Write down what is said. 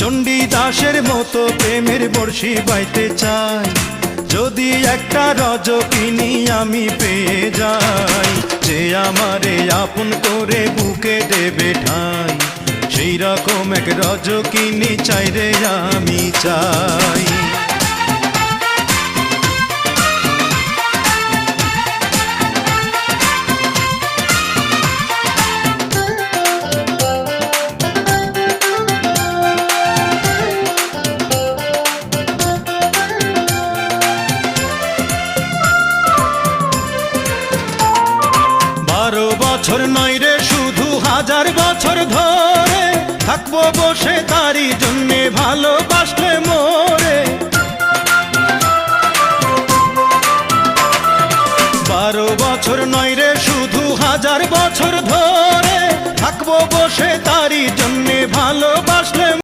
চণ্ডীদাসের মতো প্রেমের বর্ষি বাইতে চাই, যদি একটা রজকিনী আমি পেয়ে যাই, যে আমারে আপন করে বুকে দেবে ঠাই, সেই রকম এক রজকিনী চাই রে আমি চাই। বছর নয় রে শুধু 1000 বছর ধরে থাকবো বসে তারই জন্যে ভালোবাসলে মোরে। 12 বছর নয় রে শুধু 1000 বছর ধরে থাকবো বসে তারই জন্যে ভালোবাসলে